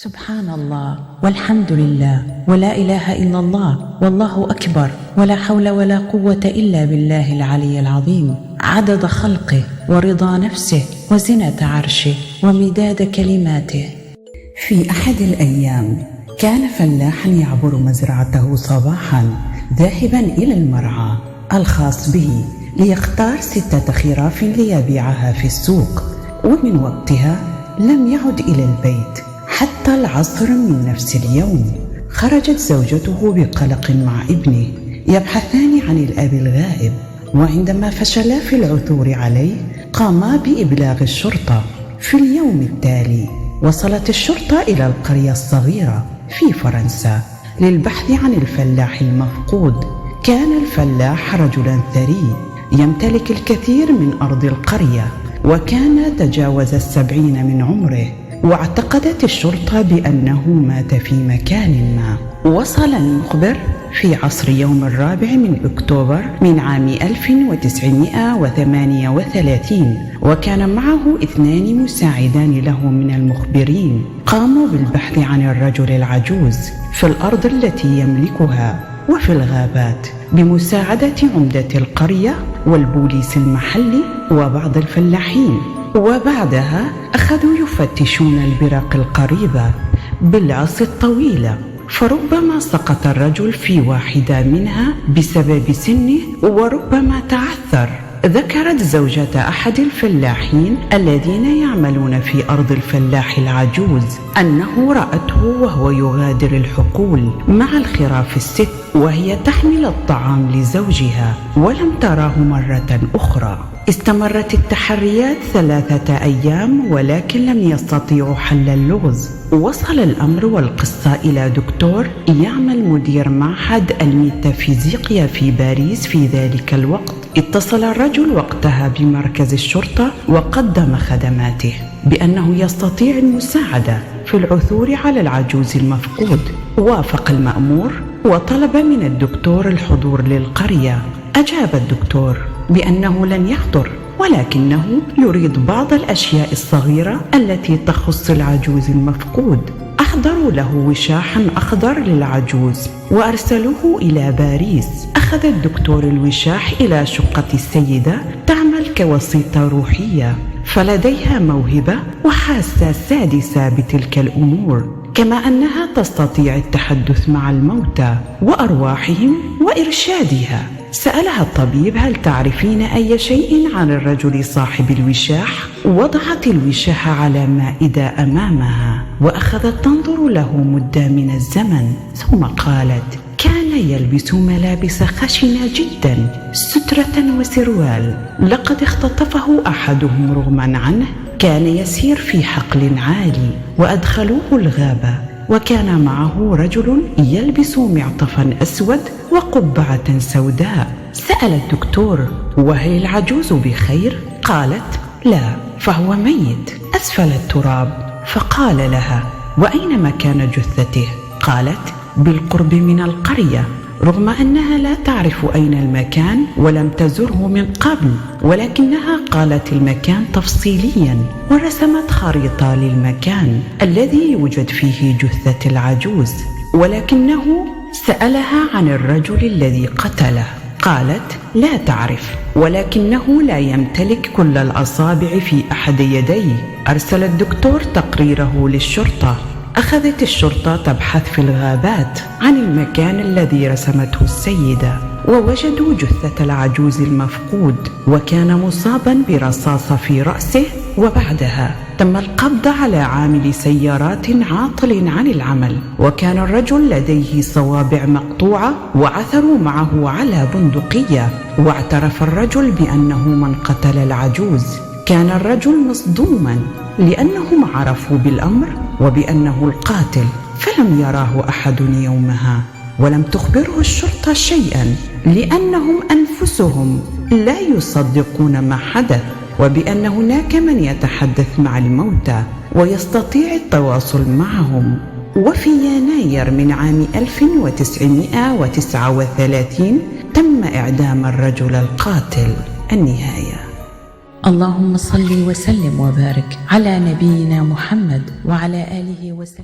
سبحان الله والحمد لله ولا إله إلا الله والله أكبر ولا حول ولا قوة إلا بالله العلي العظيم، عدد خلقه ورضا نفسه وزنة عرشه ومداد كلماته. في أحد الأيام كان فلاحا يعبر مزرعته صباحا ذاهبا إلى المرعى الخاص به ليختار 6 خراف ليبيعها في السوق، ومن وقتها لم يعد إلى البيت حتى العصر من نفس اليوم. خرجت زوجته بقلق مع ابنه يبحثان عن الأب الغائب، وعندما فشلا في العثور عليه قاما بإبلاغ الشرطة. في اليوم التالي وصلت الشرطة إلى القرية الصغيرة في فرنسا للبحث عن الفلاح المفقود. كان الفلاح رجلا ثري يمتلك الكثير من أرض القرية، وكان تجاوز 70 من عمره، واعتقدت الشرطة بأنه مات في مكان ما. وصل المخبر في عصر يوم 4 من أكتوبر من عام 1938، وكان معه 2 مساعدان له من المخبرين. قاموا بالبحث عن الرجل العجوز في الأرض التي يملكها وفي الغابات بمساعدة عمدة القرية والبوليس المحلي وبعض الفلاحين. وبعدها أخذوا يفتشون البرق القريبة بالعصا الطويلة، فربما سقط الرجل في واحدة منها بسبب سنه وربما تعثر. ذكرت زوجة أحد الفلاحين الذين يعملون في أرض الفلاح العجوز أنه رأته وهو يغادر الحقول مع الخراف 6 وهي تحمل الطعام لزوجها، ولم تراه مرة أخرى. استمرت التحريات 3 أيام ولكن لم يستطيعوا حل اللغز. وصل الأمر والقصة إلى دكتور يعمل مدير معهد الميتافيزيقيا في باريس في ذلك الوقت. اتصل الرجل وقتها بمركز الشرطة وقدم خدماته بأنه يستطيع المساعدة في العثور على العجوز المفقود. وافق المأمور وطلب من الدكتور الحضور للقرية. أجاب الدكتور بأنه لن يحضر، ولكنه يريد بعض الأشياء الصغيرة التي تخص العجوز المفقود. أحضروا له وشاحا أخضر للعجوز وأرسلوه إلى باريس. أخذ الدكتور الوشاح إلى شقة السيدة تعمل كوسيطة روحية، فلديها موهبة وحاسة سادسة بتلك الأمور، كما أنها تستطيع التحدث مع الموتى وأرواحهم وإرشادها. سألها الطبيب: هل تعرفين أي شيء عن الرجل صاحب الوشاح؟ وضعت الوشاح على مائدة أمامها وأخذت تنظر له مدة من الزمن، ثم قالت: كان يلبس ملابس خشنة جدا، سترة وسروال، لقد اختطفه أحدهم رغما عنه. كان يسير في حقل عالي وأدخلوه الغابة، وكان معه رجل يلبس معطفا أسود وقبعة سوداء. سأل الدكتور: وهل العجوز بخير؟ قالت: لا، فهو ميت أسفل التراب. فقال لها: وأين مكان جثته؟ قالت: بالقرب من القرية، رغم أنها لا تعرف أين المكان ولم تزره من قبل، ولكنها قالت المكان تفصيليا ورسمت خريطة للمكان الذي يوجد فيه جثة العجوز. ولكنه سألها عن الرجل الذي قتله، قالت: لا تعرف، ولكنه لا يمتلك كل الأصابع في أحد يديه. أرسل الدكتور تقريره للشرطة. أخذت الشرطة تبحث في الغابات عن المكان الذي رسمته السيدة، ووجدوا جثة العجوز المفقود، وكان مصابا برصاصة في رأسه. وبعدها تم القبض على عامل سيارات عاطل عن العمل، وكان الرجل لديه صوابع مقطوعة وعثروا معه على بندقية. واعترف الرجل بأنه من قتل العجوز. كان الرجل مصدوما لأنهم عرفوا بالأمر وبأنه القاتل، فلم يراه أحد يومها، ولم تخبره الشرطة شيئا لأنهم أنفسهم لا يصدقون ما حدث، وبأن هناك من يتحدث مع الموتى ويستطيع التواصل معهم. وفي يناير من عام 1939 تم إعدام الرجل القاتل. النهاية. اللهم صل وسلم وبارك على نبينا محمد وعلى آله وسلم.